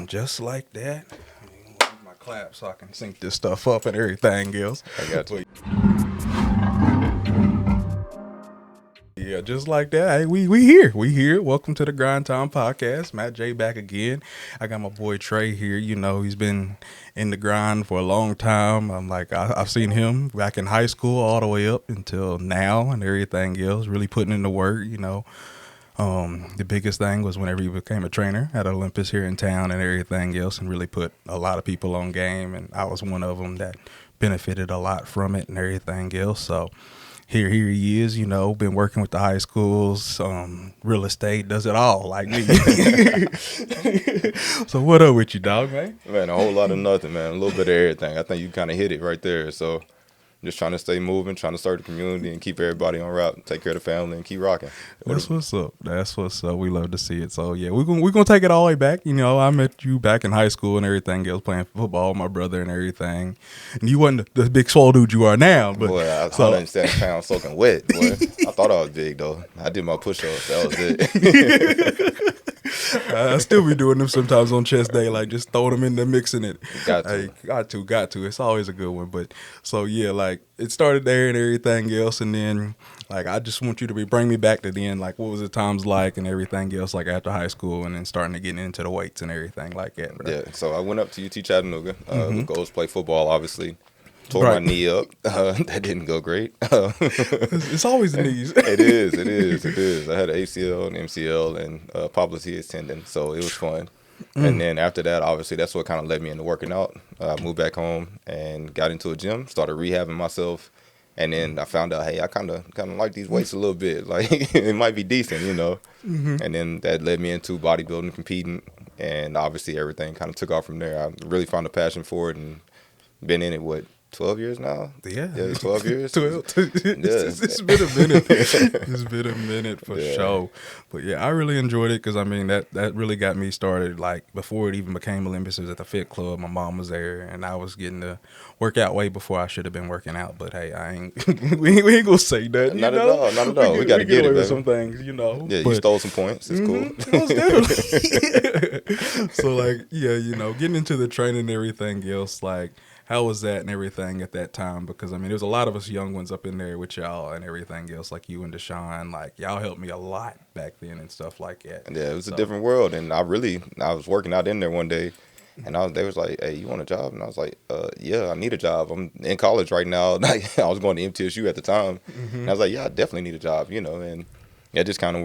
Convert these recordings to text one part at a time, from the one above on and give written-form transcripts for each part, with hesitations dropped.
Just like that. My clap so I can sync this stuff up and everything else. I got you. Yeah, just like that. Hey, we here. We here. Welcome to the Grind Time Podcast. Matt J back again. I got my boy Tre here. You know, he's been in the grind for a long time. I've seen him back in high school all the way up until now and everything else, really putting in the work, you know. The biggest thing was whenever he became a trainer at Olympus here in town and everything else, and really put a lot of people on game. And I was one of them that benefited a lot from it and everything else. So here he is, you know, been working with the high schools, real estate, does it all like me. So what up with you, dog, man? Man, a whole lot of nothing, man. A little bit of everything. I think you kind of hit it right there. So just trying to stay moving, trying to serve the community and keep everybody on route, take care of the family and keep rocking. That's what's up. That's what's up. We love to see it. So yeah, we're gonna take it all the way back. You know, I met you back in high school and everything else, playing football with my brother and everything. And you wasn't the big swole dude you are now, but boy, I was 170 pounds soaking wet, boy. I thought I was big though. I did my push-ups. That was it. I still be doing them sometimes on chest day, like just throwing them in there, mixing it. Got to. Got to. It's always a good one. But so yeah, like it started there and everything else, and then like I just want you to bring me back to the end. Like what was the times like and everything else, like after high school, and then starting to get into the weights and everything like that. Bro. Yeah. So I went up to UT Chattanooga. The goals play football, obviously. Tore my knee up. That didn't go great. It's always the knees. It is. I had an ACL, an MCL, and popliteal tendon, so it was fun. And then after that, obviously, that's what kind of led me into working out. I moved back home and got into a gym, started rehabbing myself, and then I found out, hey, I kind of like these weights a little bit. Like, it might be decent, you know. And then that led me into bodybuilding, competing, and obviously everything kind of took off from there. I really found a passion for it and been in it, 12 years now? Yeah, 12 years. 12. It's been a minute. It's been a minute for sure. But yeah, I really enjoyed it because I mean that really got me started. Like before it even became Olympus, it was at the Fit Club. My mom was there, and I was getting to work out way before I should have been working out. But hey, I ain't. we ain't gonna say that. Not at all. We got to get it, baby. Some things, you know. Yeah, you stole some points. It's cool. So like, yeah, you know, getting into the training and everything else, like. How was that and everything at that time? Because, I mean, there was a lot of us young ones up in there with y'all and everything else, like you and Deshaun. Like, y'all helped me a lot back then and stuff like that. Yeah, it was a different world. And I was working out in there one day, and they was like, hey, you want a job? And I was like, yeah, I need a job. I'm in college right now. I was going to MTSU at the time. And I was like, yeah, I definitely need a job, you know. And I just kind of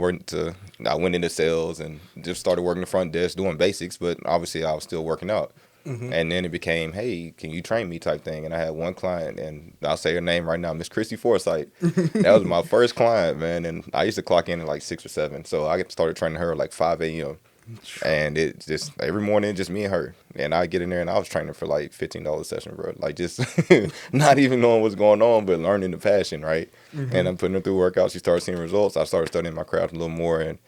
I went into sales and just started working the front desk, doing basics. But obviously, I was still working out. And then it became, hey, can you train me type thing? And I had one client, and I'll say her name right now, Miss Christy Forsythe. That was my first client, man. And I used to clock in at like 6 or 7. So I started training her at like 5 a.m. And it just, every morning, just me and her. And I get in there, and I was training for like $15 a session, bro. Like just not even knowing what's going on, but learning the passion, right? And I'm putting her through workouts. She started seeing results. I started studying my craft a little more, and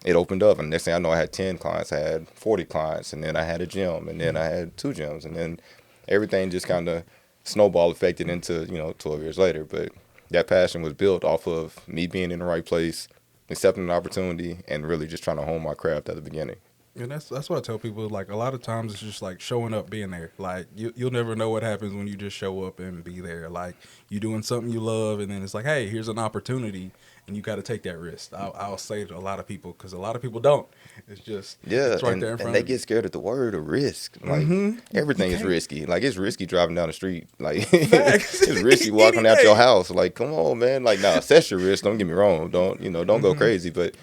it opened up, and next thing I know, I had 10 clients, I had 40 clients, and then I had a gym, and then I had 2 gyms, and then everything just kind of snowball affected into, 12 years later. But that passion was built off of me being in the right place, accepting an opportunity, and really just trying to hone my craft at the beginning. And that's what I tell people. Like a lot of times, it's just like showing up, being there. Like you'll never know what happens when you just show up and be there. Like you doing something you love, and then it's like, hey, here's an opportunity. And you got to take that risk. I'll say to a lot of people, because a lot of people don't. It's just it's right there in front and they get scared at the word of risk. Like everything is risky. Like it's risky driving down the street. Like it's risky walking out your house. Like come on, man. Like now assess your risk. Don't get me wrong. Don't go crazy. But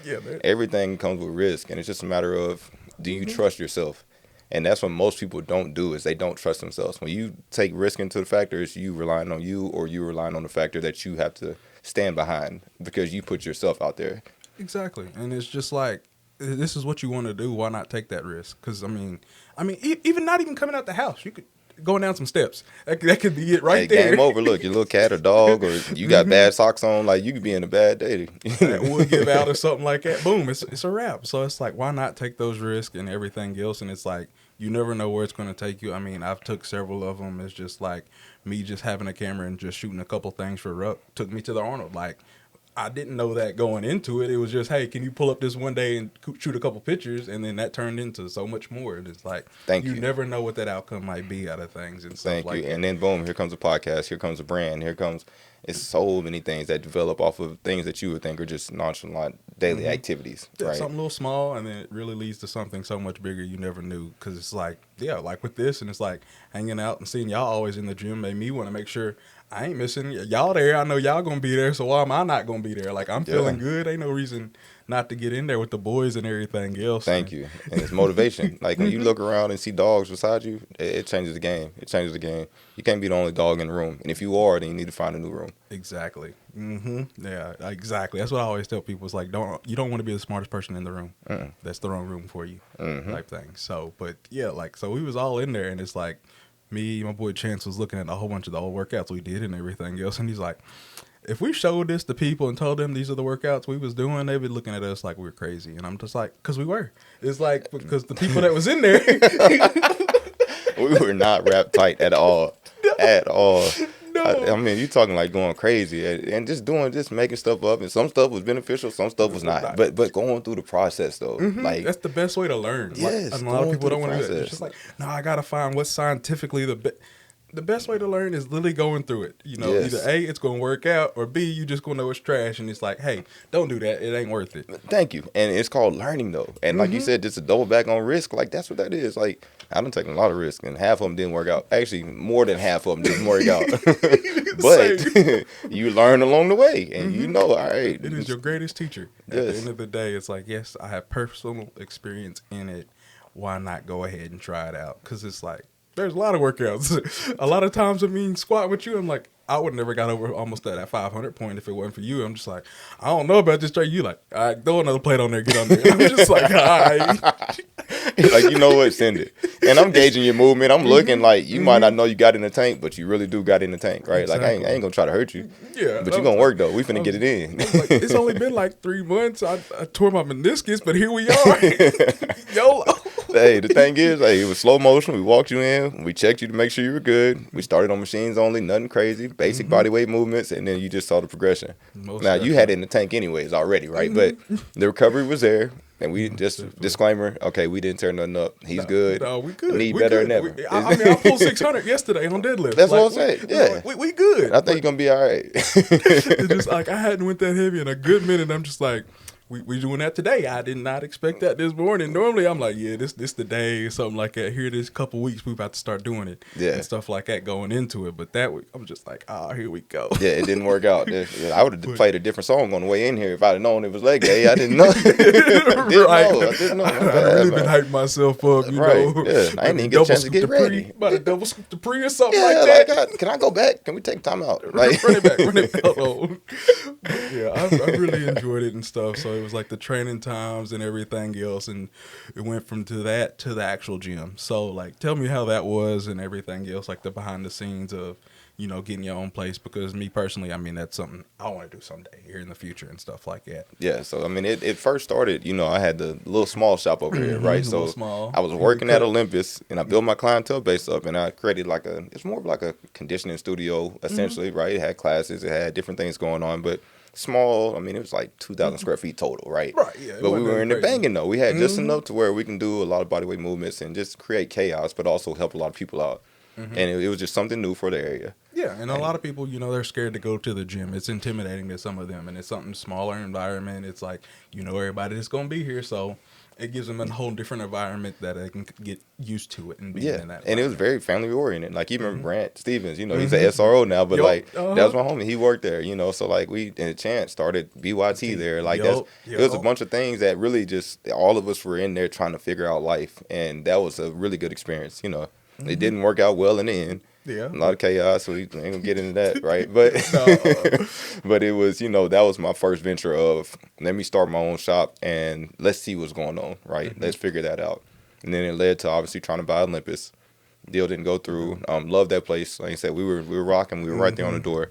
everything comes with risk, and it's just a matter of do you trust yourself. And that's what most people don't do is they don't trust themselves. When you take risk into the factor, it's you relying on you or you relying on the factor that you have to stand behind because you put yourself out there. Exactly. And it's just like, this is what you want to do. Why not take that risk? Because, I mean, even not even coming out the house, you could going down some steps. That could be it right there. Game over. Look, your little cat or dog or you got bad socks on, like you could be in a bad day. That would give out or something like that. Boom, it's a wrap. So it's like, why not take those risks and everything else? And it's like, you never know where it's going to take you. I mean, I've took several of them. It's just like me just having a camera and just shooting a couple things for Ruck took me to the Arnold. Like, I didn't know that going into it. It was just, hey, can you pull up this one day and shoot a couple pictures? And then that turned into so much more. And it's like, Thank you you. never know what that outcome might be out of things and stuff Thank like you. that. And then boom, here comes a podcast. Here comes a brand. Here comes it's so many things that develop off of things that you would think are just nonchalant daily activities, Yeah, right? something a little small, and then it really leads to something so much bigger you never knew. Because it's like, yeah, like with this, and it's like hanging out and seeing y'all always in the gym made me want to make sure I ain't missing y'all there. I know y'all gonna be there, so why am I not gonna be there? Like I'm feeling good. Ain't no reason not to get in there with the boys and everything else. Thank you. And it's motivation. Like when you look around and see dogs beside you, it changes the game. It changes the game. You can't be the only dog in the room. And if you are, then you need to find a new room. Exactly. Yeah, exactly. That's what I always tell people. It's like, you don't want to be the smartest person in the room. That's the wrong room for you, type thing. So, but yeah, like, so we was all in there, and it's like, me, my boy Chance was looking at a whole bunch of the old workouts we did and everything else, and he's like, if we showed this to people and told them these are the workouts we was doing, they'd be looking at us like we were crazy. And I'm just like, because we were. It's like, because the people that was in there. We were not wrapped tight at all. At all. No. I mean, you talking like going crazy and just making stuff up. And some stuff was beneficial, some stuff was not. But going through the process, though. Like that's the best way to learn. Yes, like, a lot of people don't want to do that. process. It's just like, no, I got to find what's scientifically the best way to learn is literally going through it. You know, Yes. either A, it's going to work out, or B, you just going to know it's trash. And it's like, hey, don't do that. It ain't worth it. Thank you. And it's called learning, though. And like you said, just to double back on risk, like that's what that is. Like I done taken a lot of risk, and half of them didn't work out. Actually, more than half of them didn't work out. But you learn along the way, and you know, all right. It is your greatest teacher. At Yes. the end of the day, it's like, yes, I have personal experience in it. Why not go ahead and try it out? Because it's like, there's a lot of workouts. A lot of times, I mean, squat with you, I'm like, I would never got over almost at that 500 point if it wasn't for you. I'm just like, I don't know about this straight. You like, all right, throw another plate on there, get on there. I'm just like, all right. Like, you know what, send it. And I'm gauging your movement. I'm looking like you might not know you got in the tank, but you really do got in the tank, right? Exactly. Like I ain't gonna try to hurt you. Yeah, But you gonna work though. We finna get it in. Like, it's only been like 3 months. I tore my meniscus, but here we are. YOLO. Hey, the thing is, hey, it was slow motion. We walked you in. We checked you to make sure you were good. We started on machines only, nothing crazy, basic body weight movements, and then you just saw the progression. Most Now, you had it in the tank anyways already, right? But the recovery was there. And we just, disclaimer, okay, we didn't tear nothing up. He's good. No, we good. Need We better good. than ever. I mean, I pulled 600 yesterday on deadlift. That's like, what I'm saying. Yeah. We good. I think you're going to be all right. It's just like, I hadn't went that heavy in a good minute. I'm just like, we doing that today. I did not expect that this morning. Normally, I'm like, yeah, this the day or something like that. Here, this couple weeks, we about to start doing it. Yeah. And stuff like that going into it. But that week, I'm just like, here we go. Yeah, it didn't work out. I would have played a different song on the way in here if I'd have known it was leg day. I didn't know. I didn't know. I've really been hyping myself up, you Right, know. yeah. I didn't even get a chance to get ready. About to double scoop the pre or something Yeah, like that. can I go back? Can we take time out? Like, Run it back. Hold on. But yeah, I really enjoyed it and stuff. So it was like the training times and everything else, and it went from to that to the actual gym. So like, tell me how that was and everything else, like the behind the scenes of, you know, getting your own place. Because me personally, I mean, that's something I want to do someday here in the future and stuff like that. yeah, so I mean, it first started, you know, I had the little small shop over here, right? So small. I was working at Olympus, and I built my clientele base up, and I created it's more of like a conditioning studio, essentially, right? It had classes, it had different things going on, but small. I mean, it was like 2,000 square feet total, right? Right, yeah. But we were in the banging, though. We had just enough to where we can do a lot of bodyweight movements and just create chaos, but also help a lot of people out. And it was just something new for the area. Yeah, and a lot of people, you know, they're scared to go to the gym. It's intimidating to some of them, and it's something smaller environment. It's like, you know, everybody that's going to be here, so it gives them a whole different environment that they can get used to it and be in that. And it was very family oriented. Like, even Grant Stevens, you know, he's an SRO now, but that was my homie. He worked there, you know, so like we, in a chance, started BYT there. Like, it was a bunch of things that really just, all of us were in there trying to figure out life, and that was a really good experience, you know. It didn't work out well in the end. Yeah. A lot of chaos, so we ain't gonna get into that, right? But but it was, you know, that was my first venture of, let me start my own shop and let's see what's going on, right? Let's figure that out. And then it led to obviously trying to buy Olympus. Deal didn't go through. Loved that place. Like I said, we were rocking, we were right there on the door.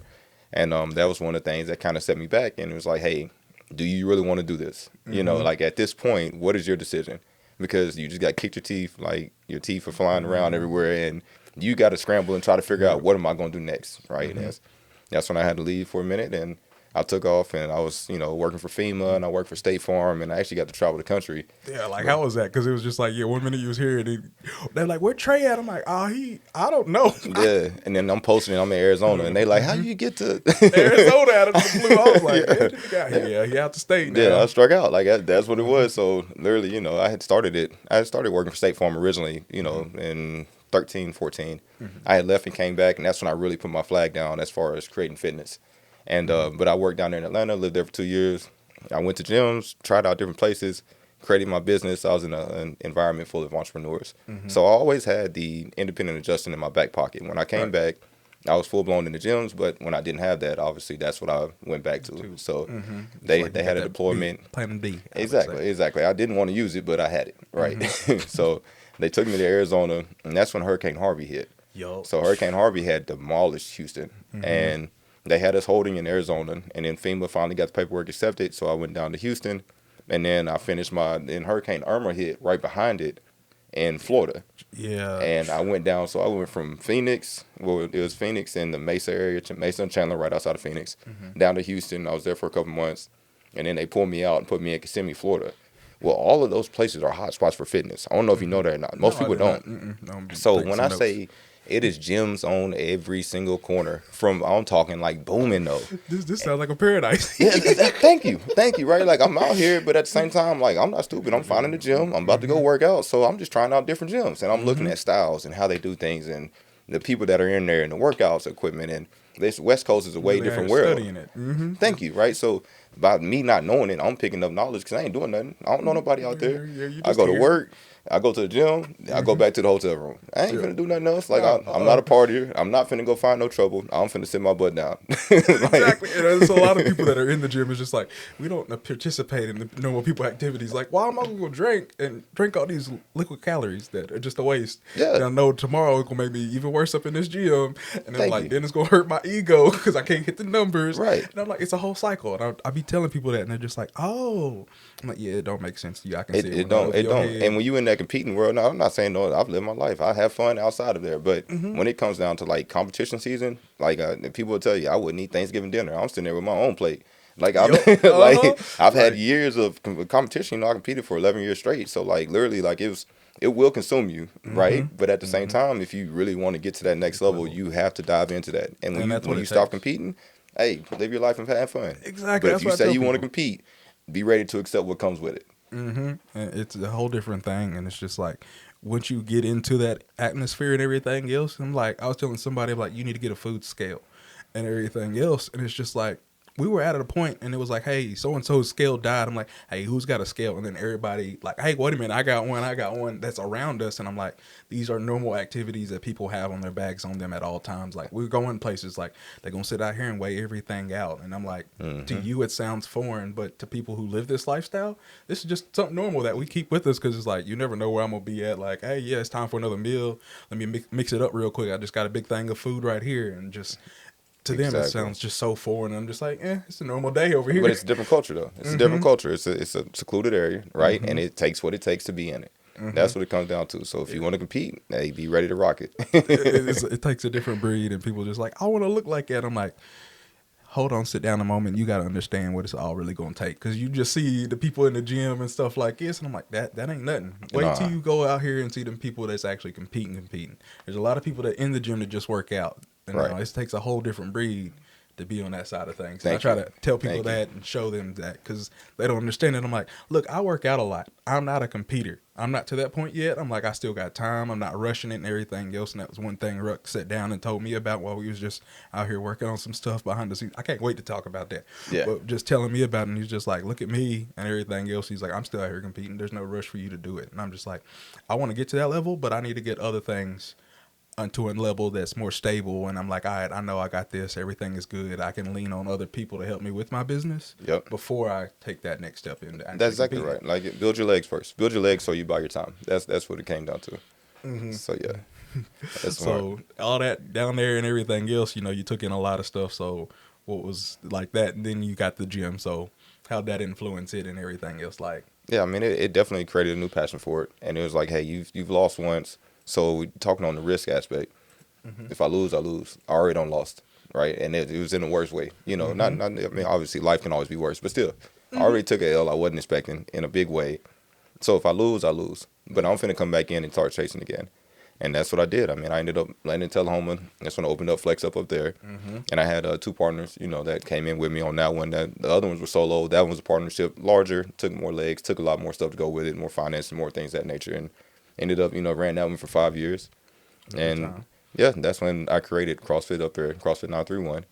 And that was one of the things that kind of set me back. And it was like, hey, do you really want to do this? You know, like at this point, what is your decision? Because you just got kicked your teeth, like your teeth are flying around everywhere, and you got to scramble and try to figure out what am I going to do next, right? And that's when I had to leave for a minute, and I took off and I was, working for FEMA and I worked for State Farm and I actually got to travel the country. Yeah, like But, how was that? Because it was just like, yeah, 1 minute you was here, and they're like, where Trey at? I'm like, I don't know. yeah, and then I'm posting it. I'm in Arizona, and they like, how you get to Arizona out of the blue. I was like, Yeah. man, this guy here, yeah, he out the state now. Yeah, I struck out. Like that's what it was. So literally, I had started it. I had started working for State Farm originally, in 13, 14. I had left and came back, and that's when I really put my flag down as far as creating fitness. And but I worked down there in Atlanta, lived there for 2 years. I went to gyms, tried out different places, created my business. I was in an environment full of entrepreneurs. So I always had the independent adjusting in my back pocket. When I came back, I was full blown in the gyms, but when I didn't have that, obviously that's what I went back to. So they had a deployment. Plan B. Exactly. I didn't want to use it, but I had it, right? So they took me to Arizona, and that's when Hurricane Harvey hit. So Hurricane Harvey had demolished Houston, and they had us holding in Arizona, and then FEMA finally got the paperwork accepted, so I went down to Houston, and then I finished then Hurricane Irma hit right behind it in Florida. Yeah. And I went down, so I went from Phoenix, it was Phoenix in the Mesa area, Mesa and Chandler, right outside of Phoenix, down to Houston. I was there for a couple months, and then they pulled me out and put me in Kissimmee, Florida. Well, all of those places are hot spots for fitness. I don't know if you know that or not. Most people don't. So when I say it is gyms on every single corner, I'm talking like booming though. This sounds like a paradise. Yeah, thank you, right? Like I'm out here, but at the same time, like I'm not stupid. I'm finding the gym. I'm about to go work out, so I'm just trying out different gyms, and I'm looking at styles and how they do things, and the people that are in there, and the workouts equipment, and this West Coast is a way different world. Studying it. Thank you, right? So by me not knowing it, I'm picking up knowledge because I ain't doing nothing. I don't know nobody out there. I go to work. I go to the gym. I go back to the hotel room. I ain't finna do nothing else. Like I'm not a partier. I'm not finna go find no trouble. I'm finna sit my butt down. Exactly. And there's a lot of people that are in the gym is just like, we don't participate in the normal people activities. Like, why am I gonna go drink all these liquid calories that are just a waste? Yeah. And I know tomorrow it's gonna make me even worse up in this gym. And then then it's gonna hurt my ego because I can't hit the numbers. Right. And I'm like, it's a whole cycle. And I be telling people that, and they're just like, oh. I'm like, yeah, it don't make sense to you. I can see it. It don't. And when you in that competing world, now I'm not saying no. I've lived my life. I have fun outside of there. But when it comes down to like competition season, like people will tell you, I wouldn't eat Thanksgiving dinner. I'm sitting there with my own plate. Like I've had years of competition. I competed for 11 years straight. So like literally, like it will consume you, right? But at the same time, if you really want to get to that next level, you have to dive into that. And when you stop competing, hey, live your life and have fun. Exactly. But if you say you want to compete, be ready to accept what comes with it. And it's a whole different thing, and it's just like once you get into that atmosphere and everything else, I'm like, I was telling somebody, I'm like, you need to get a food scale and everything else, and it's just like we were at a point, and it was like, hey, so and so's scale died. I'm like, hey, who's got a scale? And then everybody like, hey, wait a minute, I got one that's around us, and I'm like, these are normal activities that people have on their bags on them at all times. Like we're going places, like they're gonna sit out here and weigh everything out, and I'm like, to you it sounds foreign, but to people who live this lifestyle, this is just something normal that we keep with us because it's like you never know where I'm gonna be at. Like, hey, yeah, it's time for another meal. Let me mix it up real quick. I just got a big thing of food right here, and just. To them, it sounds just so foreign. I'm just like, it's a normal day over here. But it's a different culture, though. It's a different culture. It's a secluded area, right? And it takes what it takes to be in it. That's what it comes down to. So if you want to compete, hey, be ready to rock it. It takes a different breed, and people just like, I want to look like that. I'm like, hold on, sit down a moment. You got to understand what it's all really going to take. Because you just see the people in the gym and stuff like this, and I'm like, that ain't nothing. Wait till you go out here and see them people that's actually competing. There's a lot of people that in the gym that just work out. And it takes a whole different breed to be on that side of things. And I try to tell people that and show them that because they don't understand it. I'm like, look, I work out a lot. I'm not a competitor. I'm not to that point yet. I'm like, I still got time. I'm not rushing it and everything else. And that was one thing Ruck sat down and told me about while we was just out here working on some stuff behind the scenes. I can't wait to talk about that. Yeah. But just telling me about it, and he's just like, look at me and everything else. He's like, I'm still out here competing. There's no rush for you to do it. And I'm just like, I want to get to that level, but I need to get other things onto a level that's more stable, and I'm like, all right, I know I got this. Everything is good. I can lean on other people to help me with my business. Before I take that next step into. That's exactly right. Like build your legs first. Build your legs so you buy your time. That's what it came down to. So yeah, that's so all that down there and everything else, you took in a lot of stuff. So what was like that? And then you got the gym. So how'd that influence it and everything else? Like, yeah, I mean, it definitely created a new passion for it, and it was like, hey, you've lost once. So we're talking on the risk aspect. If I lose, I lose. I already done lost. right? And it was in the worst way. You know, not I mean, obviously life can always be worse, but still, I already took a L I wasn't expecting in a big way. So if I lose, I lose. But I'm finna come back in and start chasing again. And that's what I did. I mean, I ended up landing in Tullahoma. That's when I opened up Flex Up there. And I had 2 partners, you know, that came in with me on that one. That the other ones were solo. That one was a partnership, larger, took more legs, took a lot more stuff to go with it, more finance and more things of that nature. And ended up, you know, ran that one for 5 years. And yeah, that's when I created CrossFit up there, CrossFit 931.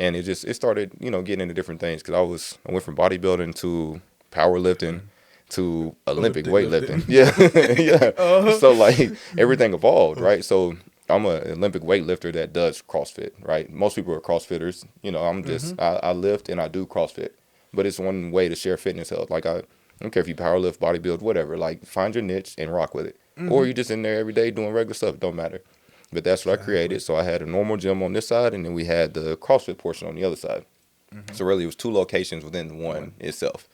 And it started, you know, getting into different things because I went from bodybuilding to powerlifting to Olympic weightlifting. Yeah. Yeah. So like everything evolved, right? So I'm an Olympic weightlifter that does CrossFit, right? Most people are CrossFitters. You know, I'm just, I lift and I do CrossFit. But it's one way to share fitness health. Like I don't care if you powerlift, bodybuild, whatever. Like find your niche and rock with it. Or you're just in there every day doing regular stuff. It don't matter. But that's what I created. So I had a normal gym on this side and then we had the CrossFit portion on the other side. So really it was 2 locations within one itself.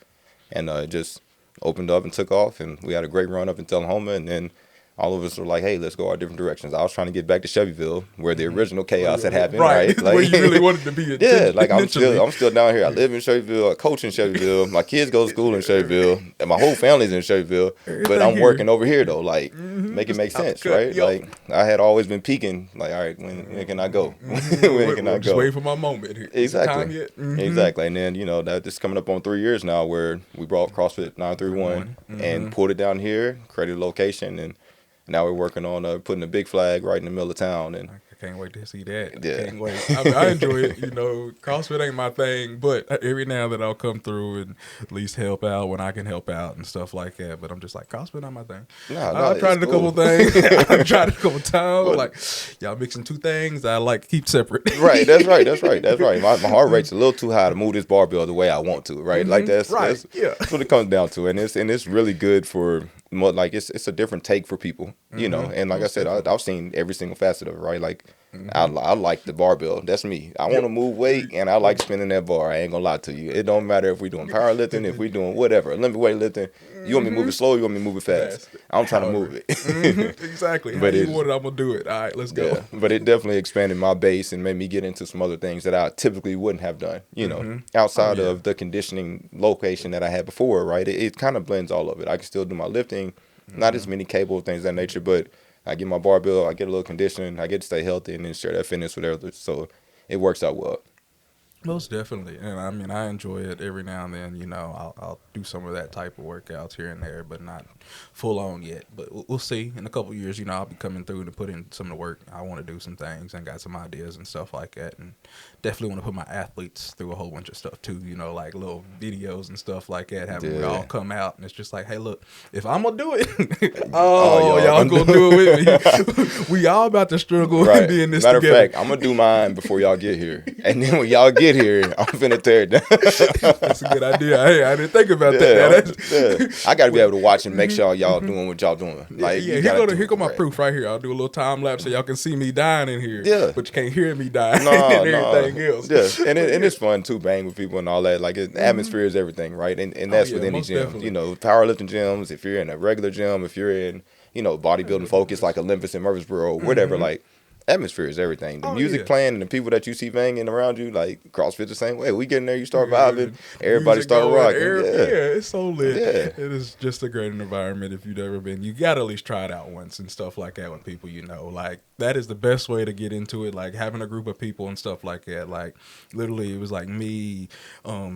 And just opened up and took off, and we had a great run up in Tullahoma, and then all of us were like, hey, let's go our different directions. I was trying to get back to Chevyville, where the original chaos had happened, right? Like, where you really wanted to be. Yeah, like I'm still down here. I live in Chevyville, I coach in Chevyville, my kids go to school in Chevyville, and my whole family's in Chevyville, but I'm working over here, though, like, make it make sense, right? Like, I had always been peaking, like, all right, when can I go? When can I go? Just wait for my moment here. Exactly. Exactly. And then, you know, that this is coming up on 3 years now where we brought CrossFit 931 and pulled it down here, created a location, and now we're working on putting a big flag right in the middle of town. And I can't wait to see that. Yeah. I can't wait. I mean, I enjoy it. You know, CrossFit ain't my thing, but every now and then I'll come through and at least help out when I can help out and stuff like that. But I'm just like, CrossFit not my thing. I've tried it a couple things. I've tried it a couple times. Like, y'all mixing 2 things I like to keep separate. Right. That's right. My heart rate's a little too high to move this barbell the way I want to. Right. Like that's what it comes down to. And it's really good for. Like it's a different take for people, you know. And like I said, I've seen every single facet of it, right? Like I like the barbell. That's me. I want to move weight, and I like spinning that bar. I ain't gonna lie to you. It don't matter if we doing powerlifting, if we doing whatever, Olympic weightlifting. You want me to move it slow? You want me to move it fast? I'm trying to move it. Exactly. But you want it, I'm gonna do it. All right, let's go. Yeah, but it definitely expanded my base and made me get into some other things that I typically wouldn't have done. You know, outside of the conditioning location that I had before, right? It kind of blends all of it. I can still do my lifting, not as many cable things of that nature, but I get my barbell, I get a little conditioning, I get to stay healthy, and then share that fitness with others. So it works out well. Most definitely. And I mean, I enjoy it every now and then. You know, I'll do some of that type of workouts here and there, but not full on yet. But we'll see. In a couple of years, you know, I'll be coming through to put in some of the work. I want to do some things and got some ideas and stuff like that. And definitely want to put my athletes through a whole bunch of stuff too, you know, like little videos and stuff like that, having it all come out. And it's just like, hey, look, if I'm going to do it, y'all going to do it with me. We all about to struggle and be in this Matter together. Matter of fact, I'm going to do mine before y'all get here. And then when y'all get here, I'm finna tear it down. That's a good idea. Hey, I didn't think about that. I got to be able to watch and make sure y'all doing what y'all doing. Like, here go my proof right here. I'll do a little time lapse so y'all can see me dying in here. Yeah. But you can't hear me dying and everything else. Yeah, and it's fun too, bang with people and all that. Like, the atmosphere is everything, right? And that's with any gym. Definitely. You know, powerlifting gyms, if you're in a regular gym, if you're in, you know, bodybuilding focus like Olympus and Murfreesboro or whatever, like, atmosphere is everything. The music playing and the people that you see banging around you, like CrossFit the same way. We get in there, you start vibing, everybody start rocking. It's so lit. Yeah. It is just a great environment if you've ever been. You got to at least try it out once and stuff like that with people you know. Like, that is the best way to get into it, like having a group of people and stuff like that. Like, literally, it was like me,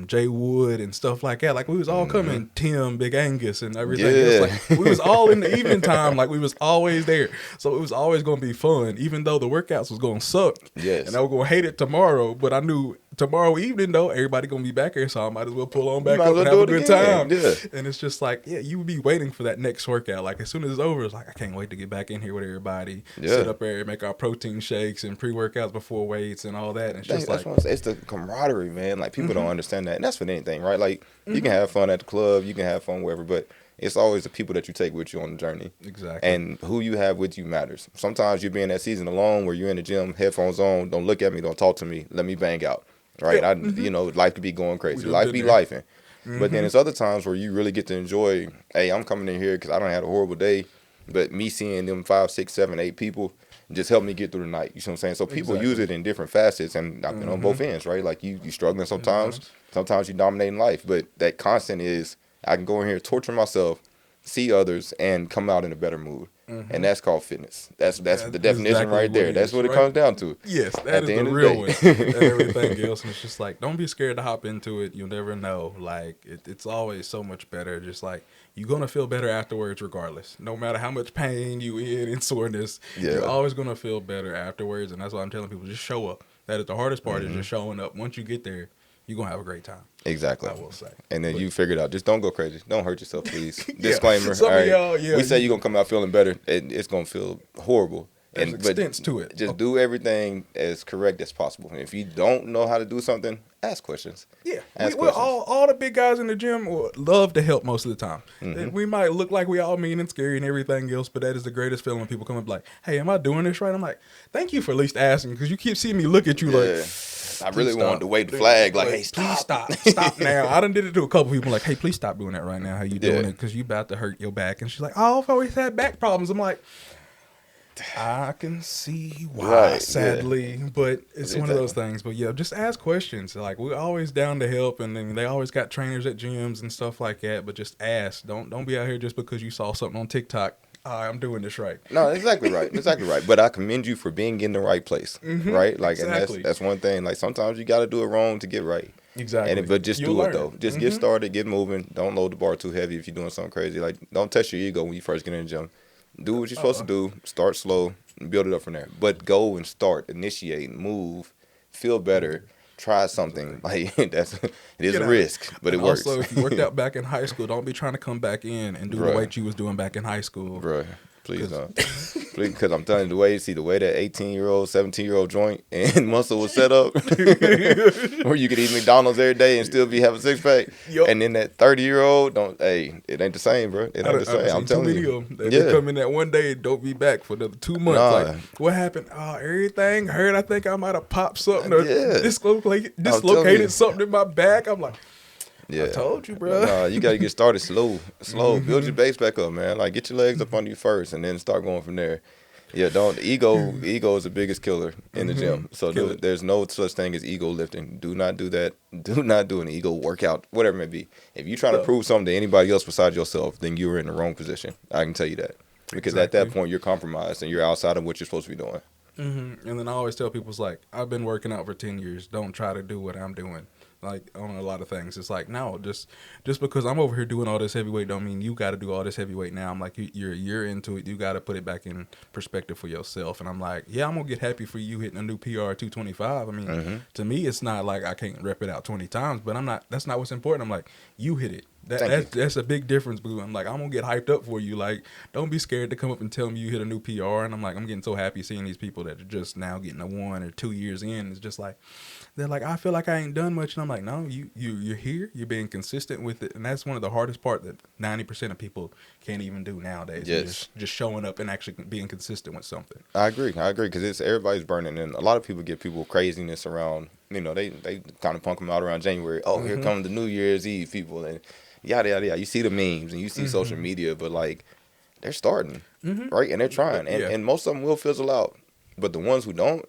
Jay Wood and stuff like that. Like, we was all coming, Tim, Big Angus and everything else. Like, we was all in the evening time. Like, we was always there. So it was always going to be fun, even though the workouts was going to suck. Yes. And I was going to hate it tomorrow, but I knew tomorrow evening, though, everybody going to be back here, so I might as well pull on back up and have a good time. Yeah. And it's just like, you would be waiting for that next workout. Like, as soon as it's over, it's like, I can't wait to get back in here with everybody, sit up there, make our protein shakes and pre-workouts before weights and all that. And it's just that's like, what I'm saying. It's the camaraderie, man. Like, people don't understand that. And that's with anything, right? Like, you can have fun at the club, you can have fun wherever, but it's always the people that you take with you on the journey. Exactly. And who you have with you matters. Sometimes you be in that season alone where you're in the gym, headphones on, don't look at me, don't talk to me, let me bang out. Right? You know, life could be going crazy. Life be lifing. But then there's other times where you really get to enjoy, hey, I'm coming in here because I don't have a horrible day. but me seeing them 5, 6, 7, 8 people just helped me get through the night. You see what I'm saying? So people use it in different facets, and I've been on both ends, right? Like you struggling sometimes you dominating life, but that constant is I can go in here, torture myself, see others, and come out in a better mood. And that's called fitness. That's the definition exactly right there. That's what it comes down to. Yes, that At is the the end of the real day. one. And everything else, and it's just like, don't be scared to hop into it. You'll never know. Like it's always so much better. Just like you're gonna feel better afterwards, regardless. No matter how much pain you in and soreness, you're always gonna feel better afterwards. And that's why I'm telling people, just show up. That is the hardest part, is just showing up. Once you get there, you're gonna have a great time. Exactly. I will say. And then you figure it out. Just don't go crazy. Don't hurt yourself, please. Disclaimer. Some all of right. y'all, We say you're going to come out feeling better. It's going to feel horrible. There's extents to it. Just do everything as correct as possible. And if you don't know how to do something, ask questions. Yeah. Ask We're questions. all the big guys in the gym love to help most of the time. We might look like we all mean and scary and everything else, but that is the greatest feeling when people come up like, hey, am I doing this right? I'm like, thank you for at least asking, because you keep seeing me look at you like, I really wanted to wave the flag like, hey, please stop now. I done did it to a couple people like, hey, please stop doing that right now. How you doing it? Because you about to hurt your back. And she's like, oh, I've always had back problems. I'm like, I can see why, sadly, but it's one of those things. But yeah, just ask questions. Like, we're always down to help, and then they always got trainers at gyms and stuff like that. But just ask. Don't be out here just because you saw something on TikTok. I'm doing this right. No, exactly right. Exactly right. But I commend you for being in the right place, right? Like, and that's one thing. Like, sometimes you got to do it wrong to get right. Exactly. But just do it, though. Just get started, get moving. Don't load the bar too heavy if you're doing something crazy. Like, don't test your ego when you first get in the gym. Do what you're supposed to do. Start slow. Build it up from there. But go and start, initiate, move, feel better. Try something. Like, it is a risk, but it works. Also, if you worked out back in high school, don't be trying to come back in and do the weight you was doing back in high school. Bro, please don't. Because I'm telling you, the way that 18-year-old, 17-year-old joint and muscle was set up, where you could eat McDonald's every day and still be having a six-pack. Yep. And then that 30-year-old, it ain't the same, bro. It ain't the same. I'm telling you. They come in that one day and don't be back for another 2 months. Like, what happened? Oh, everything hurt. I think I might have popped something or dislocated something in my back. I'm like, I told you, bro. Nah, you got to get started slow. Build your base back up, man. Like, get your legs up under you first and then start going from there. Yeah, ego is the biggest killer in the gym. So there's no such thing as ego lifting. Do not do that. Do not do an ego workout, whatever it may be. If you're trying to prove something to anybody else besides yourself, then you're in the wrong position. I can tell you that. Because at that point, you're compromised and you're outside of what you're supposed to be doing. And then I always tell people, it's like, I've been working out for 10 years. Don't try to do what I'm doing. Like, on a lot of things, it's like, no, just because I'm over here doing all this heavyweight don't mean you got to do all this heavyweight now. I'm like, you're into it. You got to put it back in perspective for yourself. And I'm like, yeah, I'm gonna get happy for you hitting a new PR 225. I mean, to me, it's not like I can't rep it out 20 times, but that's not what's important. I'm like, you hit it. That's a big difference, boo. I'm like, I'm gonna get hyped up for you. Like, don't be scared to come up and tell me you hit a new PR. And I'm like, I'm getting so happy seeing these people that are just now getting a 1 or 2 years in. It's just like, they're like, I feel like I ain't done much. And I'm like, no, you're here. You're being consistent with it. And that's one of the hardest part that 90% of people can't even do nowadays. Yes. Just showing up and actually being consistent with something. I agree. Because everybody's burning. And a lot of people get people craziness around, they kind of punk them out around January. Oh, here comes the New Year's Eve people. And yada, yada, yada. You see the memes and you see social media, but like, they're starting, right? And they're trying. And most of them will fizzle out. But the ones who don't,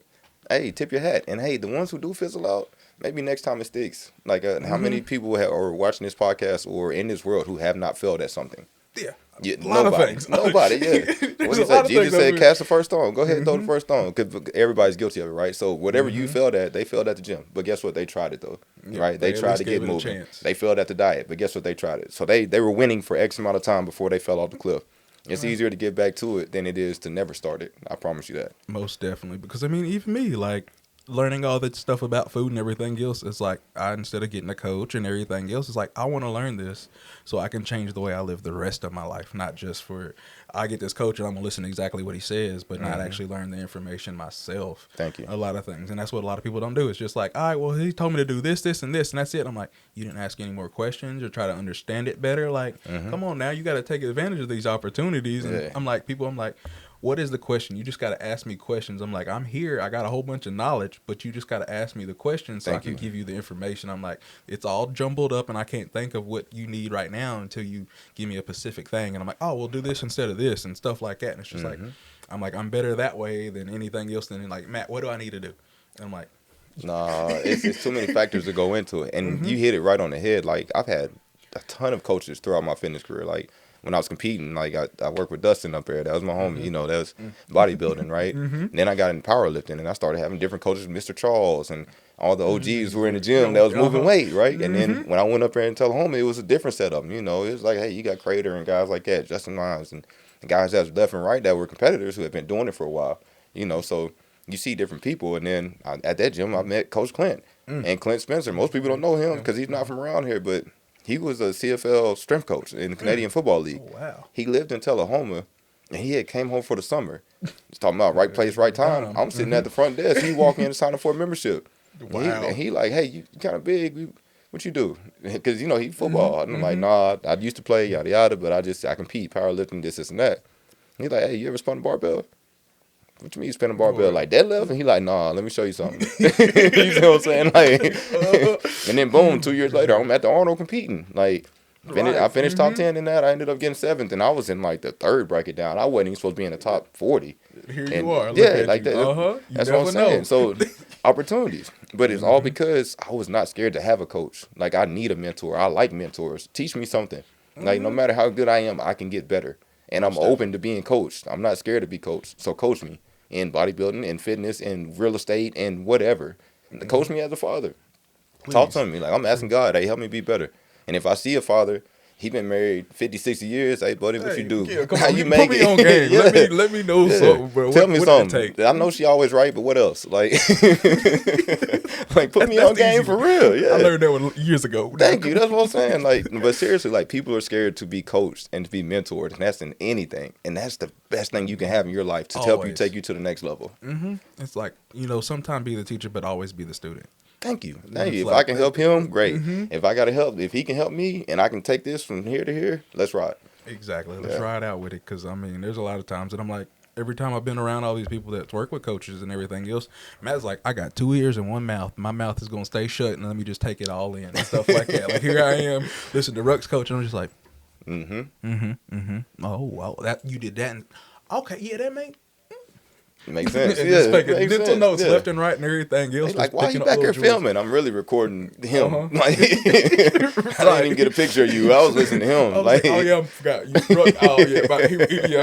hey, tip your hat. And hey, the ones who do fizzle out, maybe next time it sticks. Like, how many people are watching this podcast or in this world who have not failed at something? Yeah. A lot of things. Nobody, yeah. What did he say? Jesus said, cast the first stone. Go ahead and throw the first stone. Because everybody's guilty of it, right? So whatever you failed at, they failed at the gym. But guess what? They tried it, though, right? They tried to get moving. They failed at the diet. But guess what? They tried it. So they were winning for X amount of time before they fell off the cliff. It's easier to get back to it than it is to never start it. I promise you that. Most definitely. Because, I mean, even me, like, learning all that stuff about food and everything else, it's like, instead of getting a coach and everything else, it's like, I want to learn this so I can change the way I live the rest of my life. Not just for, I get this coach and I'm going to listen to exactly what he says, but not actually learn the information myself. Thank you. A lot of things. And that's what a lot of people don't do. It's just like, all right, well, he told me to do this, this, and this, and that's it. I'm like, you didn't ask any more questions or try to understand it better. Like, come on now, you got to take advantage of these opportunities. And I'm like, what is the question? You just got to ask me questions. I'm like, I'm here. I got a whole bunch of knowledge, but you just got to ask me the questions so I can give you the information. I'm like, it's all jumbled up and I can't think of what you need right now until you give me a specific thing. And I'm like, oh, we'll do this instead of this and stuff like that. And it's just like, I'm better that way than anything else. Than like, Matt, what do I need to do? And I'm like, nah, it's too many factors to go into it. And you hit it right on the head. Like, I've had a ton of coaches throughout my fitness career. Like, when I was competing, like, I worked with Dustin up there. That was my homie. You know, that was bodybuilding, right? And then I got in powerlifting, and I started having different coaches, Mr. Charles, and all the OGs who were in the gym that was moving weight, right? And then when I went up there and tell homie, it was a different setup. You know, it was like, hey, you got Crater and guys like that, Justin Lyons, and guys that was left and right that were competitors who had been doing it for a while. You know, so you see different people. And then at that gym, I met Coach Clint and Clint Spencer. Most people don't know him because he's not from around here, but he was a CFL strength coach in the Canadian Football League. oh, wow. He lived in Tullahoma, and he had came home for the summer. He's talking about right place, right time. I'm sitting at the front desk. He walking in to sign up for a membership. Wow. And he like, hey, you kind of big. What you do? Because, you know, he football. And I'm like, nah, I used to play, yada, yada, but I compete, powerlifting, this, and that. He's like, hey, you ever spun a barbell? What you mean you spin a barbell like deadlift? And he like, nah, let me show you something. You know what I'm saying? Like, and then boom, 2 years later, I'm at the Arnold competing. Like, I finished top 10 in that. I ended up getting 7th, and I was in like the 3rd bracket down. I wasn't even supposed to be in the top 40. Here and, you are. Yeah, like that. You that's what I'm saying. know. So opportunities, but it's all because I was not scared to have a coach. Like, I need a mentor. I like mentors. Teach me something. Like, no matter how good I am, I can get better. And I'm open to being coached. I'm not scared to be coached. So coach me in bodybuilding, in fitness, in real estate, and whatever. Coach me as a father. Please. Talk to me. Like, I'm asking God, hey, help me be better. And if I see a father, he been married 50, 60 years, hey, buddy, what you do? Yeah, How you make put it? me on game. Yeah. Let me know something, bro. Tell me what something. I know she always right, but what else? Like, like put me on game for real. Yeah. I learned that one years ago. Thank you. That's what I'm saying. Like, but seriously, like, people are scared to be coached and to be mentored, and that's in anything. And that's the best thing you can have in your life to help you take you to the next level. It's like, you know, sometimes be the teacher, but always be the student. Thank you. Thank you. If I can help him, great. If I got to help, if he can help me and I can take this from here to here, let's ride. Exactly. Let's ride out with it. Because, I mean, there's a lot of times that I'm like, every time I've been around all these people that work with coaches and everything else, Matt's like, I got 2 ears and 1 mouth. My mouth is going to stay shut and let me just take it all in and stuff like that. Like, here I am, listen to Ruck's coach, and I'm just like, oh, well, that you did that. And, okay, yeah, that makes Makes sense. and Yeah, just making makes mental sense. notes Yeah. left and right and everything else. He's like, just why are picking you up back here little jewels. filming? I'm really recording him. Like, I didn't even get a picture of you. I was listening to him. I was like, oh yeah, I forgot. I'm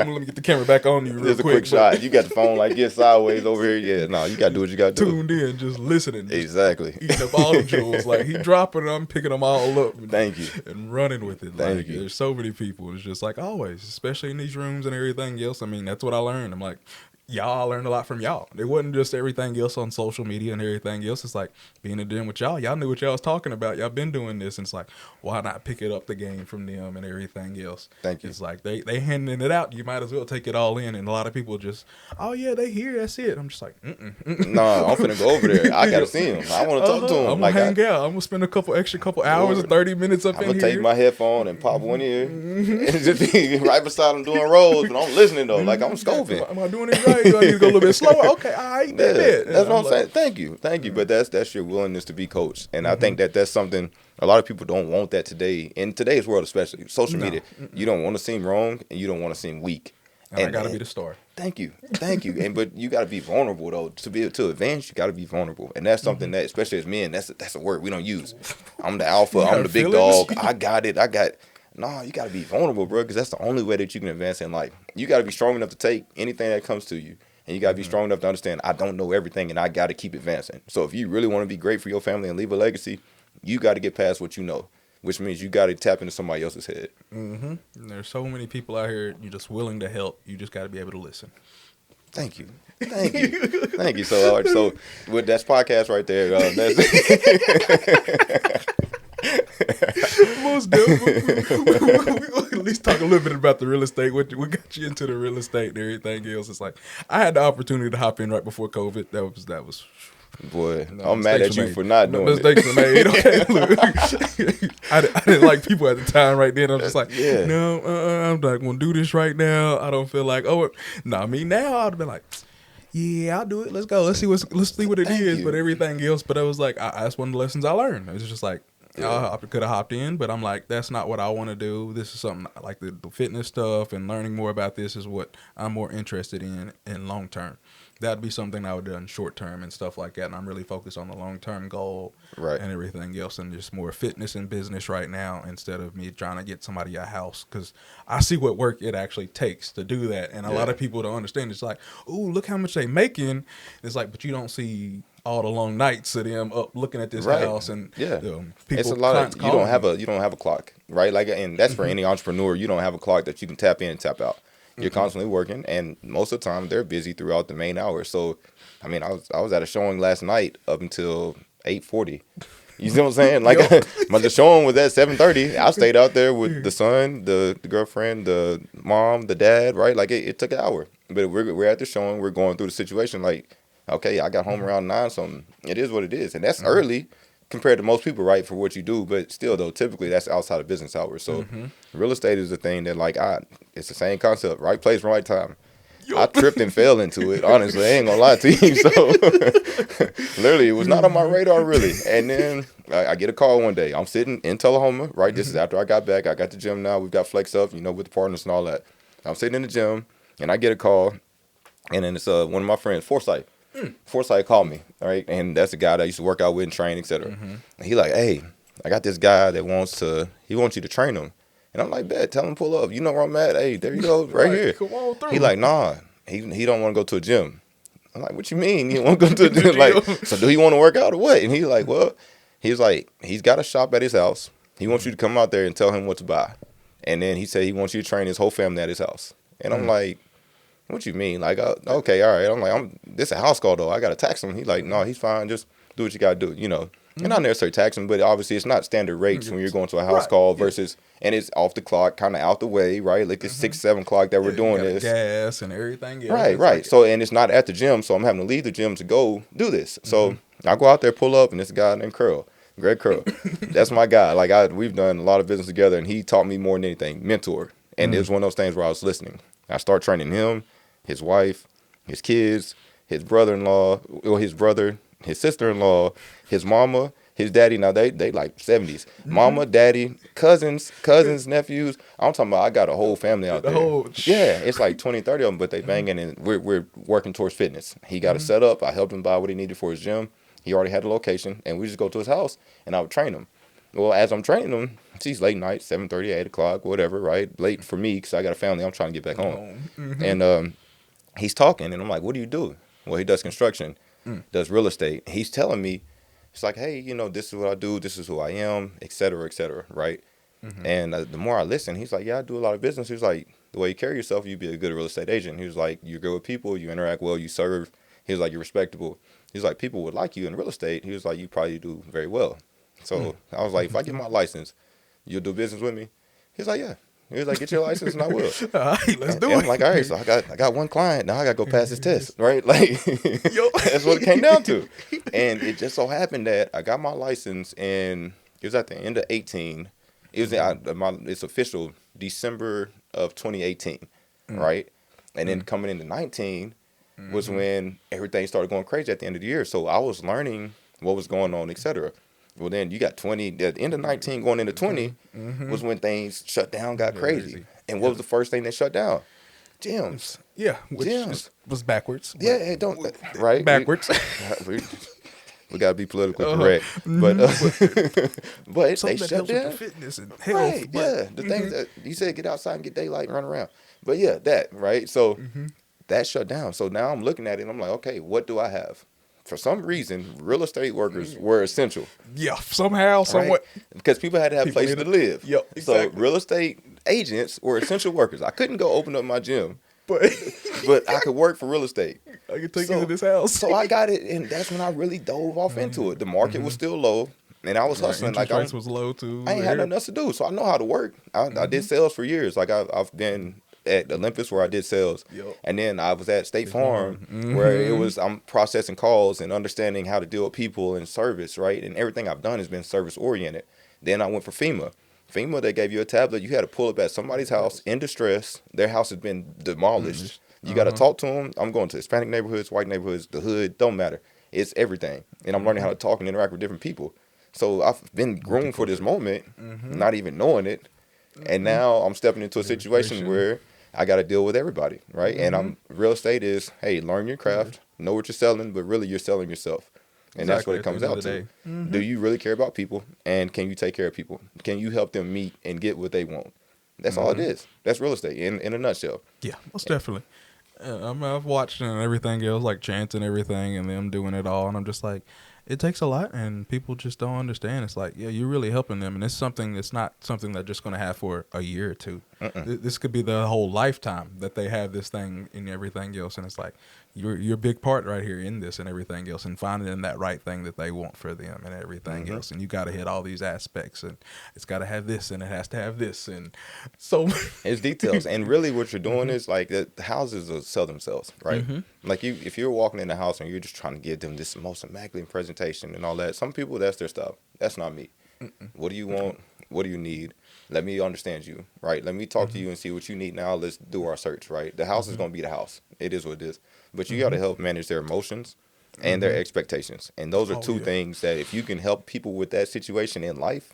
gonna get the camera back on you real There's a quick quick shot. You got the phone like get sideways over here. Yeah, no, you got to do what you got to do. tuned in, just listening, just Exactly. eating up all the jewels. Like, he dropping them, I'm picking them all up. Thank you. And running with it. Thank Like, you. there's so many people. It's just like always, especially in these rooms and everything else. I mean, that's what I learned. I'm like, y'all, I learned a lot from y'all. It wasn't just everything else on social media and everything else. It's like being in the gym with y'all. Y'all knew what y'all was talking about. Y'all been doing this. And it's like, why not pick it up the game from them and everything else? Thank you. It's like they handing it out. You might as well take it all in. And a lot of people just, oh yeah, they here. That's it. I'm just like, No, I'm finna go over there. I gotta see him. I want to talk to him. I'm like, gonna hang out. I'm gonna spend a couple hours or 30 minutes up I'm in gonna here. take my headphone and pop one ear and just be right beside him doing rolls, but I'm listening though. Like, I'm scoping. Am I doing it right? Do I need to go a little bit slower? Okay, all right, Yeah, bet. that's what I'm like, saying. Thank you. But that's your willingness to be coached, and I think that's something a lot of people don't want that today in today's world, especially social media. You don't want to seem wrong, and you don't want to seem weak. And I gotta be the star. Thank you. And but you gotta be vulnerable though. To be able to advance, you gotta be vulnerable, and that's something that, especially as men, that's a word we don't use. I'm the alpha. I'm the big dog. I got it. No, you gotta be vulnerable, bro, because that's the only way that you can advance in life. You gotta be strong enough to take anything that comes to you. And you got to be strong enough to understand, I don't know everything, and I got to keep advancing. So if you really want to be great for your family and leave a legacy, you got to get past what you know, which means you got to tap into somebody else's head. And there's so many people out here, you're just willing to help. You just got to be able to listen. Thank you. Thank you so hard. So with that's podcast right there. That's Most definitely. We'll at least talk a little bit about the real estate. What got you into the real estate and everything else? It's like I had the opportunity to hop in right before COVID. That was Boy, No, I'm mad at mistakes you were made. for not No, doing it. mistakes were made. Okay, look. I didn't like people at the time right then. I was just like, Yeah. no, I'm not going to do this right now. I don't feel like, no, me now, I'd have been like, yeah, I'll do it. Let's go. Let's see what it Thank is. you. But everything else, but it was like, that's one of the lessons I learned. It was just like, Yeah. I could have hopped in, but I'm like, that's not what I want to do. This is something like the fitness stuff and learning more about this is what I'm more interested in long term. That'd be something I would do in short term and stuff like that. And I'm really focused on the long term goal Right. and everything else, and just more fitness and business right now instead of me trying to get somebody a house, because I see what work it actually takes to do that, and a lot of people don't understand. It's like, ooh, look how much they making. It's like, but you don't see all the long nights of them up looking at this Right. house, and Yeah. people, It's a lot of you don't have me. a clock, right? Like, and that's for any entrepreneur. You don't have a clock that you can tap in and tap out. You're constantly working, and most of the time they're busy throughout the main hours. So, I mean, I was at a showing last night up until 8:40. You see what I'm saying? Like, but the showing was at 7:30. I stayed out there with the son, the girlfriend, the mom, the dad. Right? Like, it took an hour, but we're at the showing. We're going through the situation. Like, okay, I got home around 9 something. It is what it is, and that's early compared to most people, right, for what you do. But still, though, typically that's outside of business hours. So, real estate is a thing that, like, it's the same concept, right place, right time. I tripped and fell into it. Honestly, I ain't gonna lie to you. So, literally, it was not on my radar, really. And then I get a call one day. I'm sitting in Tullahoma, right? This is after I got back. I got the gym now. We've got Flex Up, with the partners and all that. I'm sitting in the gym, and I get a call, and then it's one of my friends, Forsyth. Forsyth called me, right? And that's the guy that I used to work out with and train, etc. And he like, hey, I got this guy that wants you to train him. And I'm like, bet, tell him pull up. You know where I'm at? Hey, there you go, right here. Come on through. He like, nah, he don't want to go to a gym. I'm like, what you mean? You want to go to a gym? Like, so do he want to work out or what? And he's like, well, he's like, he's got a shop at his house. He wants you to come out there and tell him what to buy. And then he said he wants you to train his whole family at his house. And I'm like, what you mean? Like, okay, all right. I'm like, this a house call though. I gotta tax him. He like, no, he's fine. Just do what you gotta do. And not necessarily tax him, but obviously it's not standard rates when you're going to a house call versus, and it's off the clock, kind of out the way, right? Like it's 6, 7 o'clock that we're doing this. Gas and everything else. Right. Like, so, and it's not at the gym, so I'm having to leave the gym to go do this. So I go out there, pull up, and this guy named Greg Curl. That's my guy. Like we've done a lot of business together, and he taught me more than anything, mentor. And it was one of those things where I was listening. I start training him, his wife, his kids, his brother-in-law, or his brother, his sister-in-law, his mama, his daddy. Now they like 70s. Mama, daddy, cousins, nephews. I'm talking about I got a whole family out there. Yeah, it's like 20, 30 of them, but they banging, and we're working towards fitness. He got a setup. I helped him buy what he needed for his gym. He already had a location, and we just go to his house, and I would train him. Well, as I'm training him, it's late night, 7:30, 8 o'clock, whatever, right? Late for me because I got a family. I'm trying to get back home. And he's talking, and I'm like, what do you do? Well, he does construction, does real estate. He's telling me, it's like, hey, this is what I do. This is who I am, et cetera, right? And the more I listen, he's like, yeah, I do a lot of business. He's like, the way you carry yourself, you'd be a good real estate agent. He was like, you're good with people. You interact well. You serve. He was like, you're respectable. He's like, people would like you in real estate. He was like, you probably do very well. So I was like, if I get my license, you'll do business with me? He's like, yeah. He was like, get your license and I will. All right, let's do and it. I'm like, all right, so I got one client. Now I got to go pass this test, right? Like, that's what it came down to. And it just so happened that I got my license, and it was at the end of 18. It was it's official December of 2018, right? And then coming into 19 was when everything started going crazy at the end of the year. So I was learning what was going on, et cetera. Well, then you got 20, at the end of 19 going into 20 was when things shut down, got crazy. And what was the first thing that shut down? Gyms. Yeah, which Gyms. was backwards. Yeah, it don't, right? Backwards. We got to be politically correct. But but they shut down. With the fitness and health. Right, yeah. The things that you said, get outside and get daylight and run around. But yeah, that, right? So that shut down. So now I'm looking at it and I'm like, okay, what do I have? For some reason, real estate workers were essential. Yeah, somehow, somewhat. Right? Because people had to have places to live. Yep, exactly. So real estate agents were essential workers. I couldn't go open up my gym, but I could work for real estate. I could take you to this house. So I got it, and that's when I really dove off into it. The market was still low, and I was hustling. Interest rates was low too. I ain't had nothing else to do, so I know how to work. I did sales for years. Like I've been at Olympus where I did sales, Yep. and then I was at State Farm Farm. where it was I'm processing calls and understanding how to deal with people and service, right? And everything I've done has been service oriented. Then I went for FEMA. FEMA, they gave you a tablet. You had to pull up at somebody's house in distress. Their house has been demolished. You got to talk to them. I'm going to Hispanic neighborhoods, white neighborhoods, the hood, don't matter. It's everything. And I'm learning how to talk and interact with different people. So I've been groomed for this moment, not even knowing it. And now I'm stepping into a situation where I got to deal with everybody, right? And real estate is, hey, learn your craft, know what you're selling, but really you're selling yourself. And that's what it comes out to. Do you really care about people? And can you take care of people? Can you help them meet and get what they want? That's all it is. That's real estate in a nutshell. Yeah, most definitely. I've watched and everything else, like Chance and everything, and them doing it all, and I'm just like, it takes a lot, and people just don't understand. It's like, yeah, you're really helping them, and it's something that's not something they're just going to have for a year or two. This could be the whole lifetime that they have this thing and everything else, and it's like, you're a big part right here in this and everything else, and finding that right thing that they want for them and everything else, and you got to hit all these aspects, and it's got to have this, and it has to have this, and so it's details. And really what you're doing is like the houses will sell themselves, right? Like if you're walking in the house and you're just trying to give them this most immaculate presentation and all that, some people, that's their style. That's not me. What do you want? What do you need? Let me understand you, right? Let me talk to you and see what you need now. Let's do our search, right? The house is going to be the house. It is what it is. But you got to help manage their emotions and their expectations. And those are two things that if you can help people with that situation in life,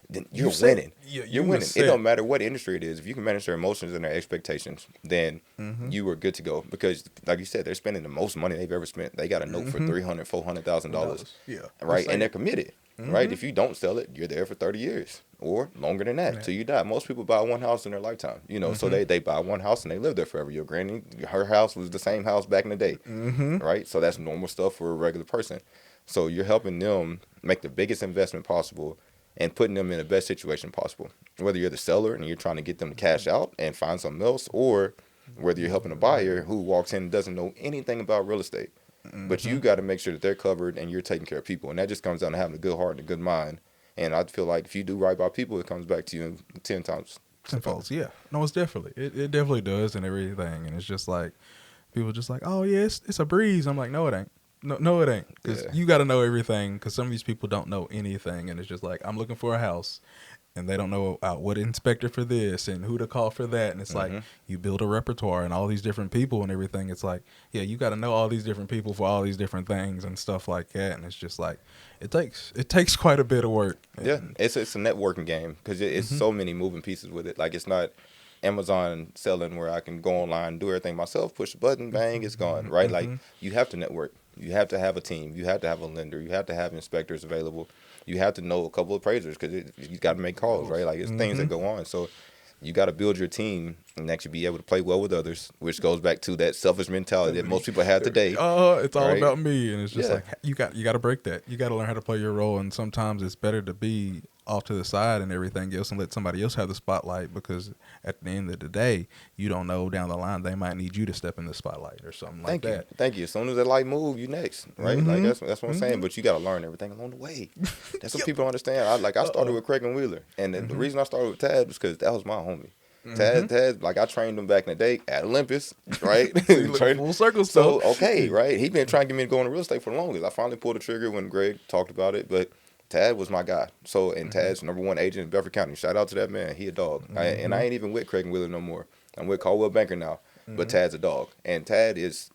then you're winning. You're winning. It don't matter what industry it is. If you can manage their emotions and their expectations, then you are good to go. Because, like you said, they're spending the most money they've ever spent. They got a note for $300,000, $400,000. Yeah. Right? And they're committed. Right? If you don't sell it, you're there for 30 years or longer than that till you die. Most people buy one house in their lifetime. You know, so they buy one house and they live there forever. Your granny, her house was the same house back in the day. Right? So that's normal stuff for a regular person. So you're helping them make the biggest investment possible and putting them in the best situation possible. Whether you're the seller and you're trying to get them to cash out and find something else, or whether you're helping a buyer who walks in and doesn't know anything about real estate. But you got to make sure that they're covered and you're taking care of people. And that just comes down to having a good heart and a good mind. And I feel like if you do right by people, it comes back to you 10 times. Tenfold, yeah. No, it's definitely. It definitely does and everything. And it's just like, people just like, oh, yeah, it's a breeze. I'm like, no, it ain't. No, it ain't. Because you got to know everything. Because some of these people don't know anything. And it's just like, I'm looking for a house. And they don't know what inspector for this and who to call for that. And it's like, you build a repertoire and all these different people and everything. It's like, yeah, you got to know all these different people for all these different things and stuff like that. And it's just like, it takes quite a bit of work. Yeah, it's a networking game because it's so many moving pieces with it. Like, it's not Amazon selling where I can go online, do everything myself, push a button, bang, it's gone, right? Like, you have to network. You have to have a team. You have to have a lender. You have to have inspectors available. You have to know a couple of appraisers because you got to make calls, right? Like, it's things that go on. So you got to build your team and actually be able to play well with others, which goes back to that selfish mentality that most people have today. It's all about me. And it's just like, you got to break that. You got to learn how to play your role. And sometimes it's better to be off to the side and everything else and let somebody else have the spotlight, because at the end of the day, you don't know down the line, they might need you to step in the spotlight or something like that. Thank you. As soon as that light move, you next, right? Like, that's what I'm saying. But you got to learn everything along the way. That's what people don't understand. I started with Craig and Wheeler, and the reason I started with Tad was because that was my homie. Tad, like, I trained him back in the day at Olympus, right? Full circle So, stuff. okay, right? He been trying to get me to go into real estate for the longest. I finally pulled the trigger when Greg talked about it, but Tad was my guy. So, and Tad's #1 agent in Bedford County. Shout out to that man. He a dog. And I ain't even with Craig and Wheeler no more. I'm with Caldwell Banker now. But Tad's a dog. And Tad is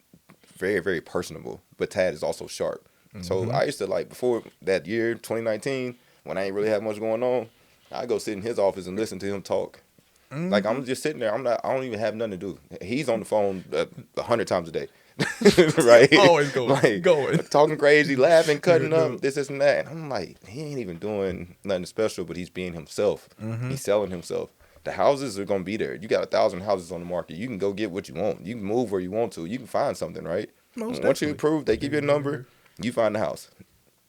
very, very personable. But Tad is also sharp. So I used to, like, before that year, 2019, when I ain't really have much going on, I go sit in his office and listen to him talk. Like, I'm just sitting there. I don't even have nothing to do. He's on the phone 100 times a day. Right? Always going. Talking crazy, laughing, cutting up, this and that. And I'm like, he ain't even doing nothing special, but he's being himself. He's selling himself. The houses are going to be there. You got 1,000 houses on the market. You can go get what you want. You can move where you want to. You can find something, right? Once you approve, they give you a number, you find the house.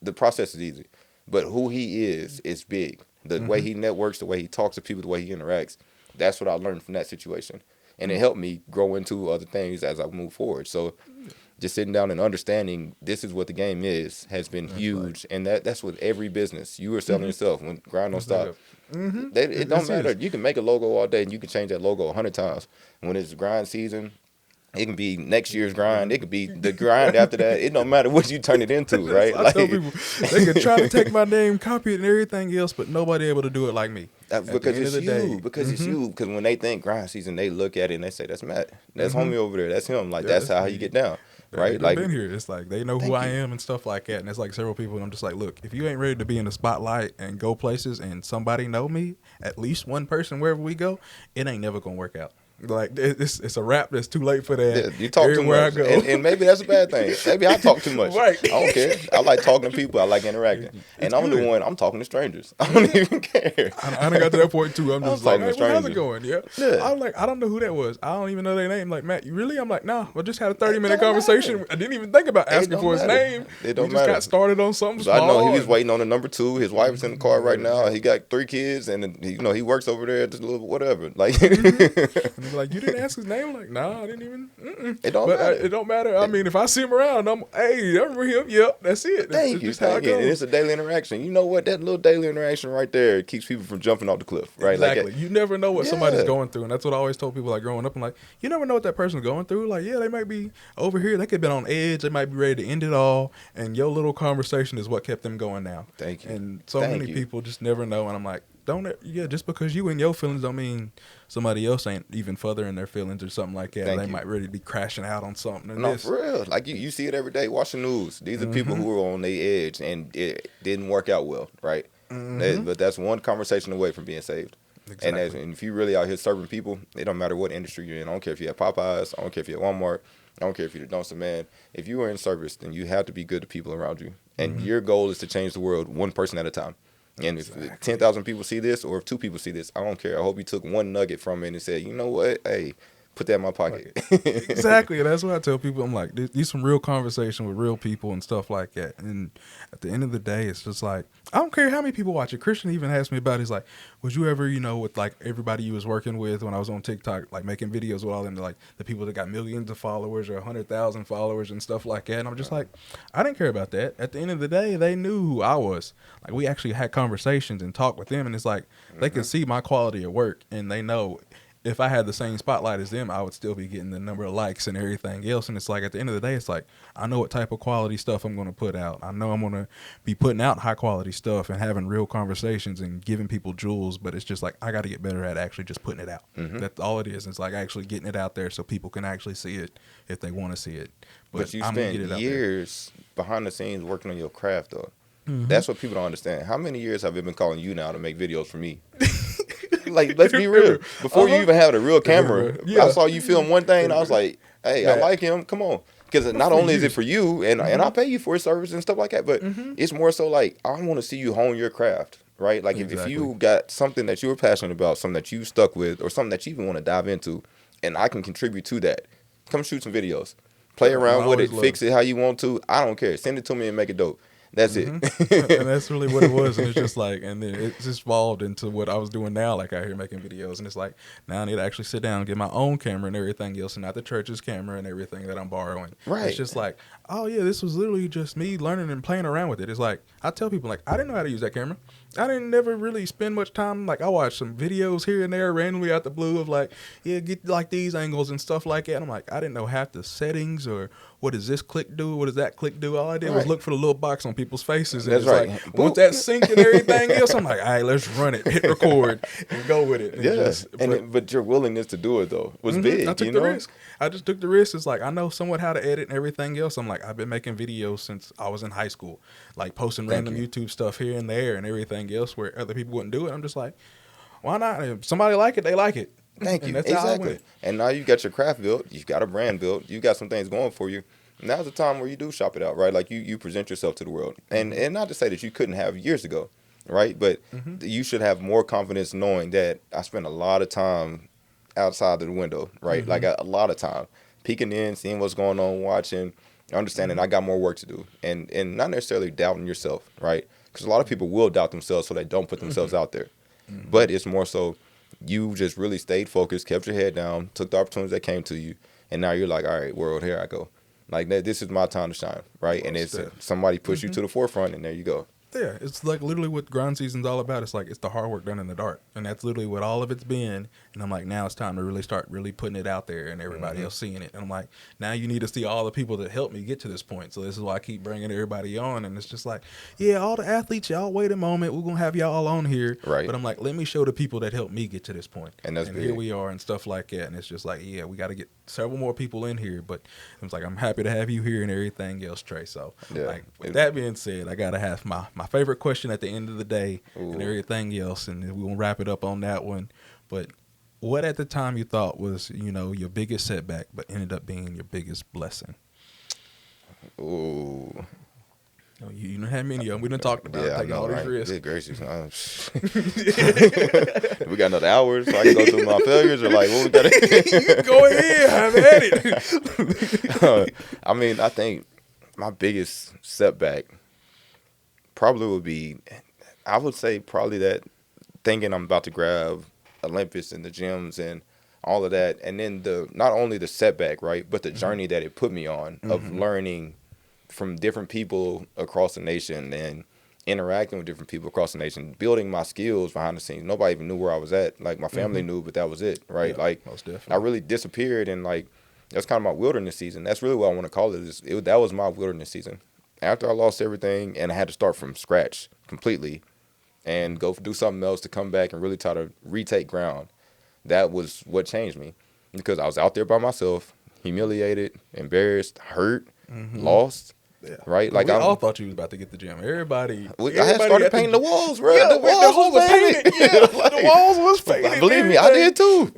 The process is easy. But who he is big. The way he networks, the way he talks to people, the way he interacts, that's what I learned from that situation. And it helped me grow into other things as I move forward. So just sitting down and understanding this is what the game is has been huge, and that's with every business. You are selling yourself when grind don't stop. It don't matter. You can make a logo all day and you can change that logo 100 times. When it's grind season, it can be next year's grind. It could be the grind after that. It don't matter what you turn it into, right? I tell people they can try to take my name, copy it, and everything else, but nobody able to do it like me. Because it's you. Because it's you. Because when they think grind season, they look at it and they say, "That's Matt. That's homie over there. That's him." Like that's how you get down, right? Like been here. It's like they know who I am and stuff like that. And it's like several people. And I'm just like, look, if you ain't ready to be in the spotlight and go places, and somebody know me, at least one person wherever we go, it ain't never gonna work out. Like it's a wrap. That's too late for that. Yeah, you talk too much, and maybe that's a bad thing. Maybe I talk too much. Right. I don't care. I like talking to people. I like interacting, and I'm the one. I'm talking to strangers. I don't even care. I done got to that point too. I'm just like, hey, how's it going? Yeah. I'm like, I don't know who that was. I don't even know their name. Like, Matt, you really? I'm like, nah. I just had a 30-minute conversation. Matter. I didn't even think about asking for his name. It don't we matter. Just got started on something small. I know he was waiting on the number 2. His wife's in the car right now. He got 3 kids, and he works over there at this little whatever. Like, and they're like, you didn't ask his name? Like, nah, I didn't even. It don't matter. It don't matter. I mean, if I see him around, hey, I remember him. Yep, that's it. Thank you. And it's a daily interaction. You know what? That little daily interaction right there keeps people from jumping off the cliff, right? Exactly. Like, you never know what somebody's going through, and that's what I always told people like growing up. I'm like, you never know what that person's going through. Like, yeah, they might be over here. They could have been on edge. They might be ready to end it all, and your little conversation is what kept them going now. Thank you. And so many people just never know, and I'm like, just because you in your feelings don't mean somebody else ain't even furthering their feelings or something like that. They might really be crashing out on something. No, for real. Like you see it every day. Watch the news. These are people who are on their edge and it didn't work out well, right? But that's one conversation away from being saved. Exactly. And if you really out here serving people, it don't matter what industry you're in. I don't care if you're at Popeyes. I don't care if you're at Walmart. I don't care if you're the dumpster man. If you are in service, then you have to be good to people around you. And your goal is to change the world one person at a time. And if 10,000 people see this, or if 2 people see this, I don't care. I hope you took one nugget from it and said, you know what? Hey, put that in my pocket. Exactly. And that's what I tell people. I'm like, these some real conversation with real people and stuff like that. And at the end of the day, it's just like, I don't care how many people watch it. Christian even asked me about it. He's like, was you ever, with like everybody you was working with when I was on TikTok, like making videos with all them, like the people that got millions of followers or 100,000 followers and stuff like that. And I'm just like, I didn't care about that. At the end of the day, they knew who I was. Like we actually had conversations and talked with them. And it's like, they can see my quality of work and they know if I had the same spotlight as them, I would still be getting the number of likes and everything else. And it's like, at the end of the day, it's like, I know what type of quality stuff I'm going to put out. I know I'm going to be putting out high quality stuff and having real conversations and giving people jewels. But it's just like, I got to get better at actually just putting it out. That's all it is. It's like actually getting it out there so people can actually see it if they want to see it. But you spend years behind the scenes working on your craft, though. That's what people don't understand. How many years have I been calling you now to make videos for me? Like, let's be real. Before you even had a real camera, I saw you film one thing, and I was like, hey, I like him. Come on. Because not only is it for you, and I pay you for your service and stuff like that, but it's more so like, I want to see you hone your craft, right? Like, if you got something that you were passionate about, something that you stuck with, or something that you even want to dive into, and I can contribute to that, come shoot some videos. Play around with it, fix it how you want to. I don't care. Send it to me and make it dope. That's it. And that's really what it was. And it's just like, and then it's just evolved into what I was doing now, like out here making videos. And it's like, now I need to actually sit down and get my own camera and everything else, and not the church's camera and everything that I'm borrowing. Right. It's just like, oh yeah, this was literally just me learning and playing around with it. It's like, I tell people, like, I didn't know how to use that camera. I didn't never really spend much time. Like, I watched some videos here and there randomly out the blue of like, yeah, get like these angles and stuff like that. And I'm like, I didn't know half the settings or what does this click do? What does that click do? All I did was look for the little box on people's faces. And that's it's like, once that sync and everything else, I'm like, all right, let's run it, hit record, and go with it. And but your willingness to do it, though, was big. I took the risk. I just took the risk. It's like, I know somewhat how to edit and everything else. I'm like, I've been making videos since I was in high school, like posting random YouTube stuff here and there and everything else where other people wouldn't do it. I'm just like, why not? If somebody like it, they like it. Thank you. Exactly. And now you got your craft built. You've got a brand built. You got some things going for you. Now's the time where you do shop it out, right? Like you present yourself to the world. And not to say that you couldn't have years ago, right? But you should have more confidence knowing that I spent a lot of time outside of the window, right? Like a lot of time peeking in, seeing what's going on, watching, understanding I got more work to do. And not necessarily doubting yourself, right? Because a lot of people will doubt themselves so they don't put themselves out there. But it's more so you just really stayed focused, kept your head down, took the opportunities that came to you, and now you're like, all right, world, here I go. Like this is my time to shine, right? And it's somebody push you to the forefront, and there you go. Yeah, it's like literally what grind season's all about. It's like it's the hard work done in the dark, and that's literally what all of it's been. And I'm like, now it's time to really start really putting it out there, and everybody else seeing it. And I'm like, now you need to see all the people that helped me get to this point. So this is why I keep bringing everybody on, and it's just like, yeah, all the athletes, y'all wait a moment, we're gonna have y'all all on here, right? But I'm like, let me show the people that helped me get to this point, and that's here we are and stuff like that. And it's just like, yeah, we got to get several more people in here, but it's like I'm happy to have you here and everything else, Trey. So like with that being said, I gotta have my favorite question at the end of the day and everything else, and we're gonna wrap it up on that one. But what at the time you thought was, your biggest setback, but ended up being your biggest blessing? Ooh. You don't have many of them. We done talked about taking all these risks. Good gracious. We got another hour, so I can go through my failures, or like what we got to go ahead, have at it. I mean, I think my biggest setback probably would be, I would say probably that thinking I'm about to grab Olympus and the gyms and all of that, and then not only the setback, right, but the journey that it put me on of learning from different people across the nation and interacting with different people across the nation, building my skills behind the scenes. Nobody even knew where I was at. Like my family knew, but that was it, right? Yeah, like most definitely. I really disappeared, and like that's kind of my wilderness season. That's really what I want to call it. That was my wilderness season. After I lost everything and I had to start from scratch completely and go do something else to come back and really try to retake ground. That was what changed me, because I was out there by myself, humiliated, embarrassed, hurt, lost. Yeah. Right, like we all thought you was about to get the gym. Everybody I had started painting the walls, bro. Yeah, the walls was painted. Yeah, like, the walls was painted. Believe me, I did too.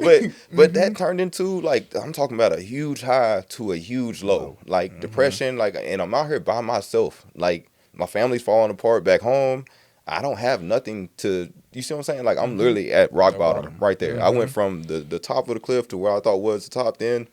But that turned into, like, I'm talking about a huge high to a huge low, like depression. Like, and I'm out here by myself. Like, my family's falling apart back home. I don't have nothing to. You see what I'm saying? Like, I'm literally at rock bottom right there. I went from the top of the cliff to where I thought was the top then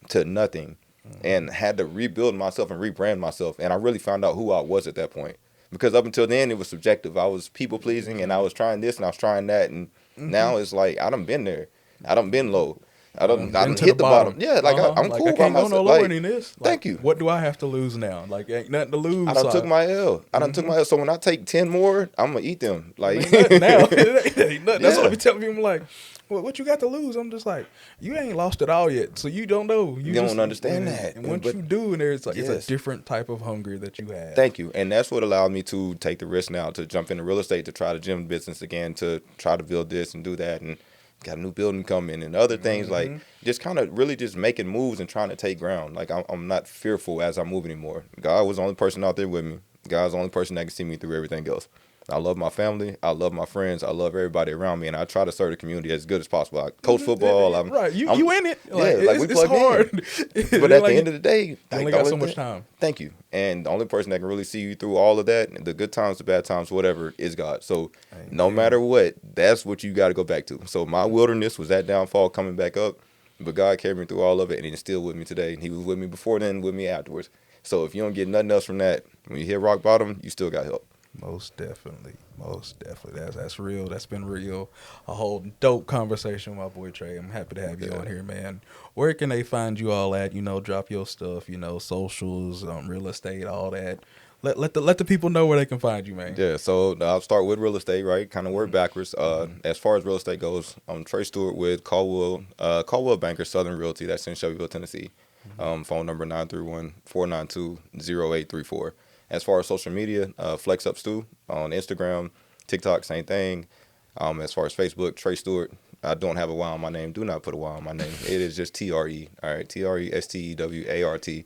to nothing. And had to rebuild myself and rebrand myself. And I really found out who I was at that point. Because up until then, it was subjective. I was people-pleasing, and I was trying this, and I was trying that. And now it's like, I done been there. I done been low. I done hit the bottom. Yeah, like, I'm cool I by can't go myself. no lower than this. Like, thank you. What do I have to lose now? Like, ain't nothing to lose. I done took my L. Took my L. So when I take 10 more, I'm going to eat them. Like, now. It ain't nothing. That's what I be telling people. I'm like, well, what you got to lose? I'm just like, you ain't lost it all yet, so you don't know. You don't understand that. And once you do, and it's like it's a different type of hunger that you have. Thank you. And that's what allowed me to take the risk now to jump into real estate, to try the gym business again, to try to build this and do that, and got a new building coming and other things, like just kind of really just making moves and trying to take ground. Like, I'm not fearful as I move anymore. God was the only person out there with me. God's the only person that can see me through everything else. I love my family. I love my friends. I love everybody around me, and I try to serve the community as good as possible. I coach football. You in it. Like, we it's hard. But at the end of the day, you only got so much time. Thank you. And the only person that can really see you through all of that, the good times, the bad times, whatever, is God. So no matter what, that's what you got to go back to. So my wilderness was that downfall coming back up, but God carried me through all of it, and He's still with me today. And He was with me before then, with me afterwards. So if you don't get nothing else from that, when you hit rock bottom, you still got help. Most definitely. That's real. That's been real. A whole dope conversation with my boy Trey. I'm happy to have you on here, man. Where can they find you all at? Drop your stuff, socials, real estate, all that. Let the people know where they can find you, man. Yeah, so I'll start with real estate, right? Kind of work backwards. As far as real estate goes, I'm Tre Stewart with Caldwell Banker Southern Realty. That's in Shelbyville, Tennessee. Phone number 931-492-0834. As far as social media, Flex Up Stu on Instagram, TikTok, same thing. As far as Facebook, Tre Stewart. I don't have a Y on my name. Do not put a Y on my name. It is just TRE. All right, TRESTEWART.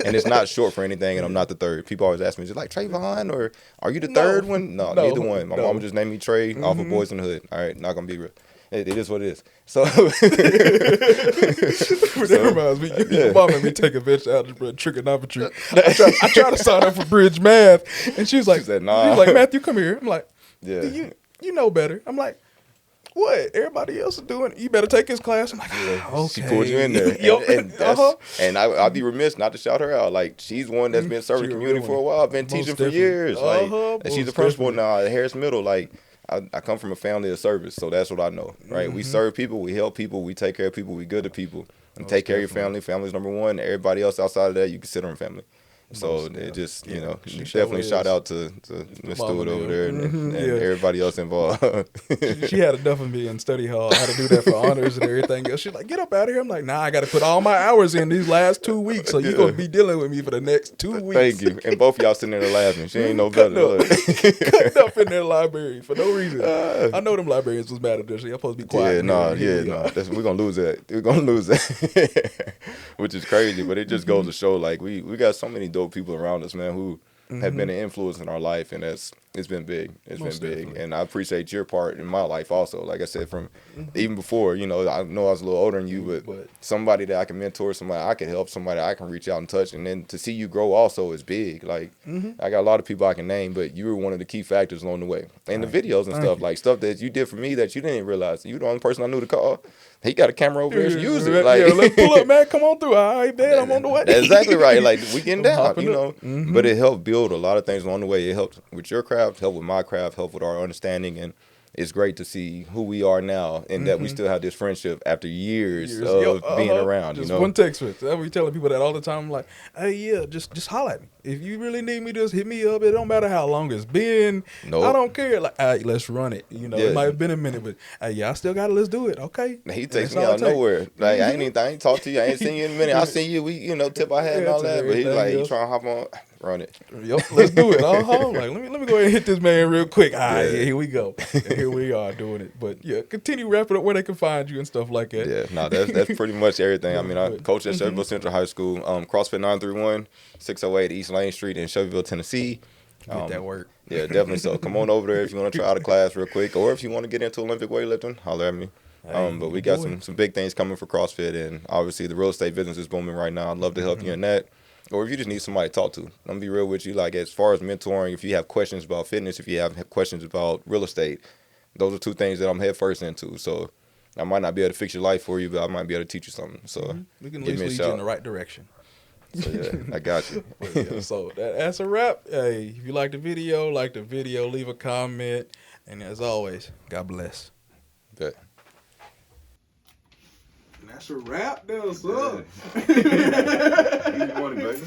And it's not short for anything, and I'm not the third. People always ask me, just like Trayvon, or are you the third one? No, neither one. My mom just named me Trey off of Boys in the Hood. All right, not gonna be real. It is what it is. So that reminds me, your mom made me take advanced algebra and trigonometry. I tried to sign up for bridge math, and she was like, nah. She was like, Matthew, come here. I'm like, yeah, you know better. I'm like, what? Everybody else is doing it. You better take his class. I'm like, okay. She pulled you in there. And I'd be remiss not to shout her out. Like, she's one that's been serving the community for a while, been teaching for years. And she's a principal now at Harris Middle. Like, I come from a family of service, so that's what I know, right? We serve people, we help people, we take care of people, we good to people. And Most take care of your definitely. family. Family's number one. Everybody else outside of that, you consider them family. So Most it def- just, yeah, you she sure definitely shout is. out to Miss Mama Stewart over them. there and Yeah. everybody else involved. She had enough of me in study hall. I had to do that for honors and everything else. She's like, get up out of here. I'm like, nah, I got to put all my hours in these last 2 weeks. So you're going to be dealing with me for the next 2 weeks. Thank you. And both of y'all sitting there laughing. She ain't no better. Cutting up. Look. Cutting up in their library for no reason. I know them librarians was mad at this. You're supposed to be quiet. Here we are. We're gonna lose that. We're gonna lose that, which is crazy. But it just goes to show, like we got so many dope people around us, man, who have been an influence in our life, and it's been big. It's Most been big, definitely. and I appreciate your part in my life also. Like I said, from even before, I know I was a little older than you, but somebody that I can mentor, somebody I can help, somebody I can reach out and touch, and then to see you grow also is big. Like I got a lot of people I can name, but you were one of the key factors along the way. And the videos and stuff, like stuff that you did for me that you didn't realize. You the only person I knew to call. He got a camera over there. Use it. Like, yeah, let's pull up, man. Come on through. All right, man. I'm on the way. That's exactly right. Like we getting I'm down, hopping up. But it helped build a lot of things along the way. It helped with your craft, helped with my craft, helped with our understanding, and it's great to see who we are now and that we still have this friendship after years of being around. Just one text switch. I be telling people that all the time. I'm like, hey, yeah, just holler at me. If you really need me, just hit me up. It don't matter how long it's been. Nope. I don't care. Like, all right, let's run it. It might have been a minute, but hey, yeah, I still got it. Let's do it. Okay. He And takes that's me all out it of take. nowhere. Like I ain't talked to you. I ain't seen you in a minute. I seen you. We tip our hat and all that. But he's like, you trying to hop on? Run it. Yep, let's do it. I'm like, let me go ahead and hit this man real quick. All right, yeah, here we go. And here we are doing it. But yeah, continue wrapping up where they can find you and stuff like that. Yeah, no, that's pretty much everything. I mean, I coach at Shelbyville Central High School, CrossFit 931, 608 East Lane Street in Shelbyville, Tennessee. Get that work. Yeah, definitely. So come on over there if you want to try out a class real quick, or if you want to get into Olympic weightlifting, holler at me. But we got some big things coming for CrossFit, and obviously the real estate business is booming right now. I'd love to help you in that. Or if you just need somebody to talk to, I'm gonna be real with you. Like as far as mentoring, if you have questions about fitness, if you have questions about real estate, those are two things that I'm head first into. So I might not be able to fix your life for you, but I might be able to teach you something. So We can at give least me a lead you in shout. the right direction. So yeah, I got you. But yeah, so that's a wrap. Hey, if you like the video, leave a comment. And as always, God bless. Bet. That's a wrap, though, son. Easy money, baby.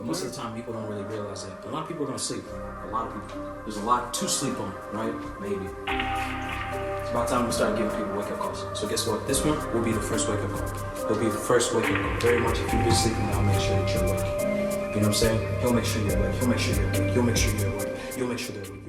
Most of the time, people don't really realize that. A lot of people are gonna sleep. A lot of people. There's a lot to sleep on, right? Maybe. It's about time we start giving people wake-up calls. So guess what? This one will be the first wake-up call. It'll be the first wake-up call. Very much if you've been sleeping, I'll make sure that you're awake. You know what I'm saying? He'll make sure you're awake. He'll make sure you're awake. You'll make sure you're awake. You'll make sure they're awake.